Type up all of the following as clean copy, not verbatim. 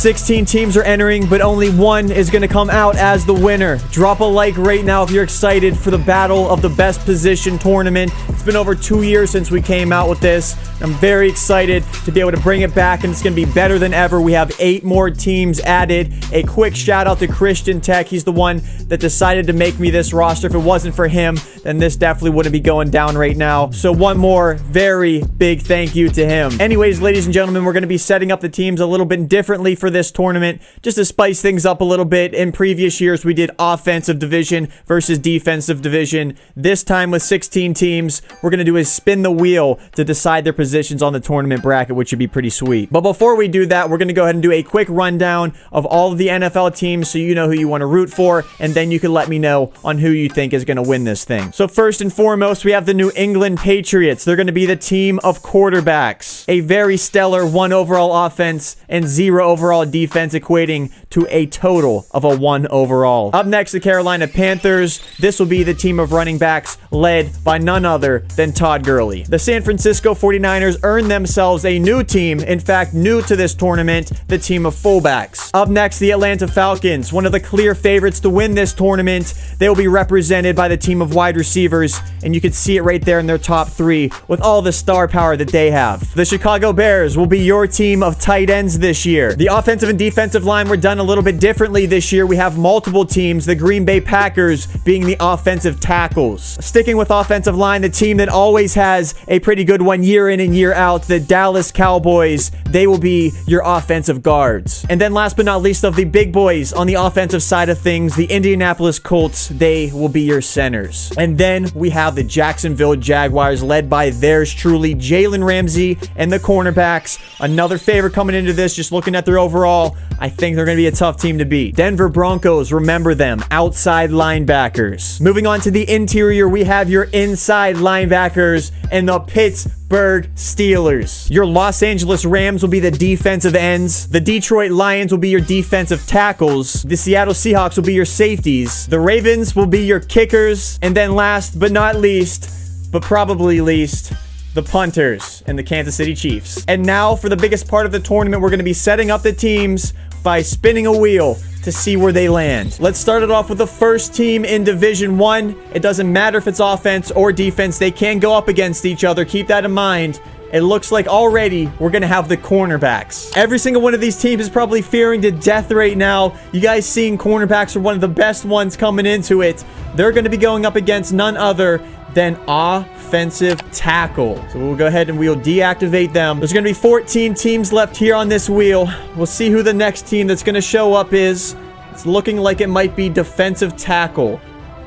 16 teams are entering, but only one is going to come out as the winner. Drop a like right now if you're excited for the Battle of the Best Position tournament. It's been over 2 years since we came out with this. I'm very excited to be able to bring it back, and it's going to be better than ever. We have 8 more teams added. A quick shout out to Christian Tech. He's the one that decided to make me this roster. If it wasn't for him, then this definitely wouldn't be going down right now. So one more very big thank you to him. Anyways, ladies and gentlemen, we're going to be setting up the teams a little bit differently for this tournament, just to spice things up a little bit. In previous years, we did offensive division versus defensive division. This time with 16 teams, we're going to do is spin the wheel to decide their positions on the tournament bracket, which should be pretty sweet. But before we do that, we're going to go ahead and do a quick rundown of all of the NFL teams so you know who you want to root for, and then you can let me know on who you think is going to win this thing. So first and foremost, we have the New England Patriots. They're going to be the team of quarterbacks. A very stellar 1 overall offense and 0 overall defense, equating to a total of a 1 overall. Up next, the Carolina Panthers. This will be the team of running backs led by none other than Todd Gurley. The San Francisco 49ers earned themselves a new team, in fact, new to this tournament, the team of fullbacks. Up next, the Atlanta Falcons, one of the clear favorites to win this tournament. They will be represented by the team of wide receivers, and you can see it right there in their top 3 with all the star power that they have. The Chicago Bears will be your team of tight ends this year. The offensive and defensive line were done a little bit differently this year. We have multiple teams, the Green Bay Packers being the offensive tackles. Sticking with offensive line, the team that always has a pretty good one year in and year out, the Dallas Cowboys, they will be your offensive guards. And then last but not least of the big boys on the offensive side of things, the Indianapolis Colts, they will be your centers. And then we have the Jacksonville Jaguars led by theirs truly, Jalen Ramsey and the cornerbacks. Another favorite coming into this, just looking at their overall, I think they're going to be a tough team to beat. Denver Broncos, remember them, outside linebackers. Moving on to the interior, we have your inside linebackers and the Pittsburgh Steelers. Your Los Angeles Rams will be the defensive ends. The Detroit Lions will be your defensive tackles. The Seattle Seahawks will be your safeties. The Ravens will be your kickers. And then last but not least, but probably least, the punters and the Kansas City Chiefs. And now for the biggest part of the tournament, we're going to be setting up the teams by spinning a wheel to see where they land. Let's start it off with the first team in Division 1. It doesn't matter if it's offense or defense. They can go up against each other. Keep that in mind. It looks like already we're going to have the cornerbacks. Every single one of these teams is probably fearing to death right now. You guys seeing cornerbacks are one of the best ones coming into it. They're going to be going up against none other than offensive tackle. So we'll go ahead and we'll deactivate them. There's going to be 14 teams left here on this wheel. We'll see who the next team that's going to show up is. It's looking like it might be defensive tackle.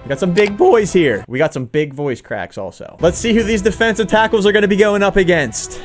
We got some big boys here. We got some big voice cracks also. Let's see who these defensive tackles are going to be going up against.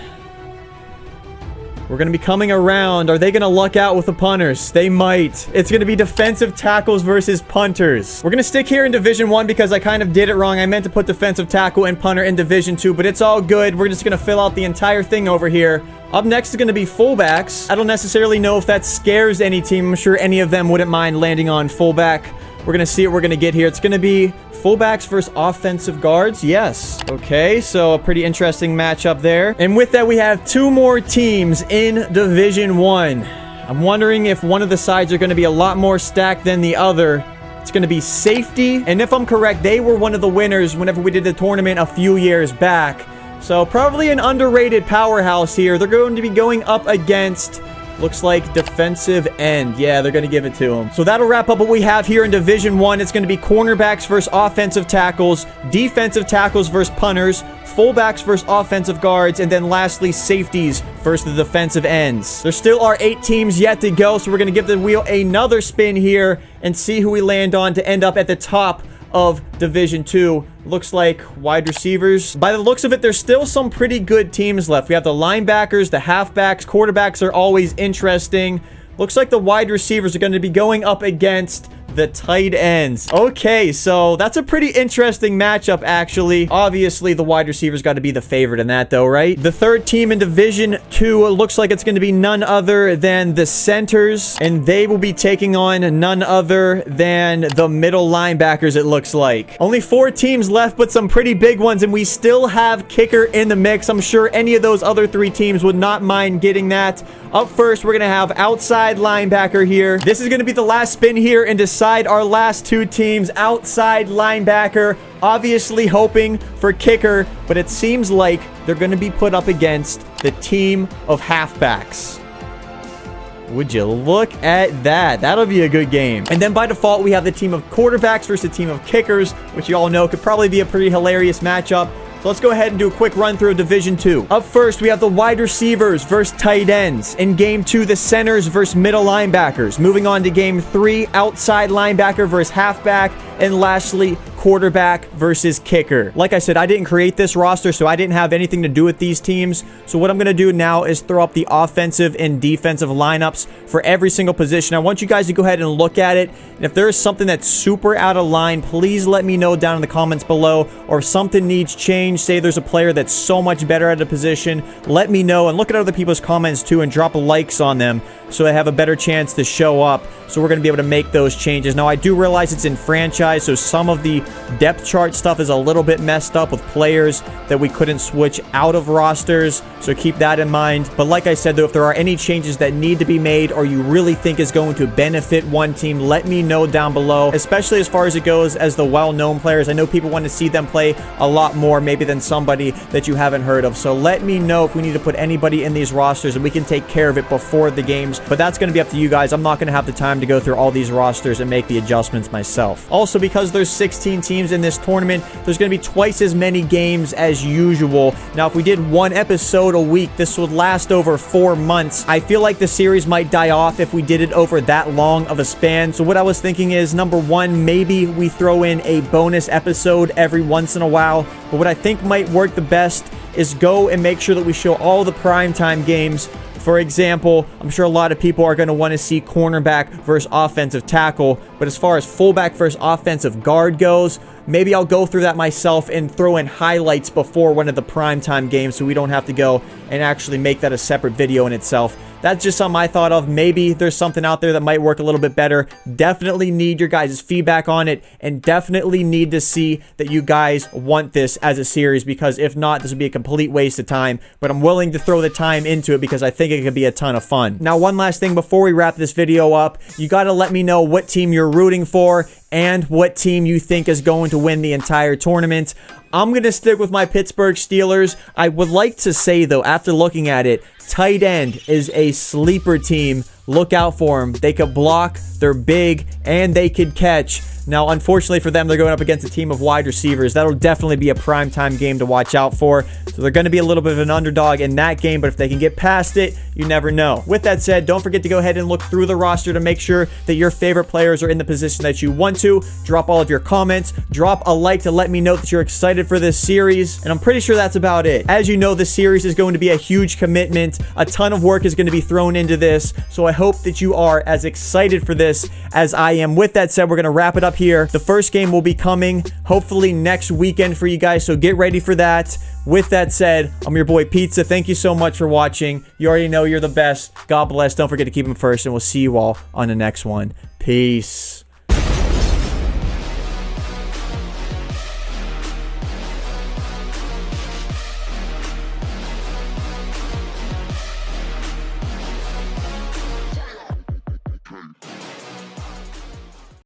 We're going to be coming around. Are they going to luck out with the punters? They might. It's going to be defensive tackles versus punters. We're going to stick here in Division 1 because I kind of did it wrong. I meant to put defensive tackle and punter in Division 2, but it's all good. We're just going to fill out the entire thing over here. Up next is going to be fullbacks. I don't necessarily know if that scares any team. I'm sure any of them wouldn't mind landing on fullback. We're going to see what we're going to get here. It's going to be fullbacks versus offensive guards. Yes. Okay, so a pretty interesting matchup there. And with that, we have 2 more teams in Division 1. I'm wondering if one of the sides are going to be a lot more stacked than the other. It's going to be safety. And if I'm correct, they were one of the winners whenever we did the tournament a few years back. So probably an underrated powerhouse here. They're going to be going up against... looks like defensive end. Yeah, they're going to give it to them. So that'll wrap up what we have here in Division 1. It's going to be cornerbacks versus offensive tackles, defensive tackles versus punters, fullbacks versus offensive guards, and then lastly, safeties versus the defensive ends. There still are 8 teams yet to go, so we're going to give the wheel another spin here and see who we land on to end up at the top of Division 2. Looks like wide receivers. By the looks of it, there's still some pretty good teams left. We have the linebackers, the halfbacks, quarterbacks are always interesting. Looks like the wide receivers are going to be going up against the tight ends. Okay, so that's a pretty interesting matchup, actually. Obviously, the wide receivers got to be the favorite in that, though, right? The third team in Division 2 looks like it's going to be none other than the centers, and they will be taking on none other than the middle linebackers, it looks like. Only 4 teams left, but some pretty big ones, and we still have kicker in the mix. I'm sure any of those other 3 teams would not mind getting that. Up first, we're going to have outside linebacker here. This is going to be the last spin here and decide our last 2 teams. Outside linebacker, obviously hoping for kicker, but it seems like they're going to be put up against the team of halfbacks. Would you look at that? That'll be a good game. And then by default, we have the team of quarterbacks versus the team of kickers, which you all know could probably be a pretty hilarious matchup. So let's go ahead and do a quick run through of Division 2. Up first, we have the wide receivers versus tight ends. In Game 2, the centers versus middle linebackers. Moving on to Game 3, outside linebacker versus halfback. And lastly, quarterback versus kicker. Like I said, I didn't create this roster, so I didn't have anything to do with these teams. So what I'm going to do now is throw up the offensive and defensive lineups for every single position. I want you guys to go ahead and look at it. And if there is something that's super out of line, please let me know down in the comments below. Or if something needs change, say there's a player that's so much better at a position, let me know. And look at other people's comments too and drop likes on them so they have a better chance to show up. So we're going to be able to make those changes. Now, I do realize it's in franchise, so some of the depth chart stuff is a little bit messed up with players that we couldn't switch out of rosters, so keep that in mind. But like I said, though, if there are any changes that need to be made or you really think is going to benefit one team, let me know down below, especially as far as it goes as the well-known players. I know people want to see them play a lot more maybe than somebody that you haven't heard of, so let me know if we need to put anybody in these rosters and we can take care of it before the games. But that's going to be up to you guys. I'm not going to have the time to go through all these rosters and make the adjustments myself. Also, because there's 16 teams in this tournament, there's going to be twice as many games as usual. Now, if we did one episode a week, this would last over 4 months. I feel like the series might die off if we did it over that long of a span. So what I was thinking is, number one, maybe we throw in a bonus episode every once in a while. But what I think might work the best is go and make sure that we show all the primetime games. For example, I'm sure a lot of people are going to want to see cornerback versus offensive tackle, but as far as fullback versus offensive guard goes, maybe I'll go through that myself and throw in highlights before one of the primetime games so we don't have to go and actually make that a separate video in itself. That's just something I thought of. Maybe there's something out there that might work a little bit better. Definitely need your guys' feedback on it, and definitely need to see that you guys want this as a series, because if not, this would be a complete waste of time. But I'm willing to throw the time into it because I think it could be a ton of fun. Now, one last thing before we wrap this video up, you got to let me know what team you're rooting for and what team you think is going to win the entire tournament. I'm going to stick with my Pittsburgh Steelers. I would like to say, though, after looking at it, tight end is a sleeper team. Look out for them. They could block, they're big, and they could catch. Now, unfortunately for them, they're going up against a team of wide receivers. That'll definitely be a primetime game to watch out for. So they're going to be a little bit of an underdog in that game, but if they can get past it, you never know. With that said, don't forget to go ahead and look through the roster to make sure that your favorite players are in the position that you want to. Drop all of your comments. Drop a like to let me know that you're excited for this series. And I'm pretty sure that's about it. As you know, this series is going to be a huge commitment. A ton of work is going to be thrown into this. So I hope that you are as excited for this as I am. With that said, we're going to wrap it up here. The first game will be coming hopefully next weekend for you guys, so get ready for that. With that said, I'm your boy Pizza. Thank you so much for watching. You already know you're the best. God bless. Don't forget to keep them first, and we'll see you all on the next one. Peace.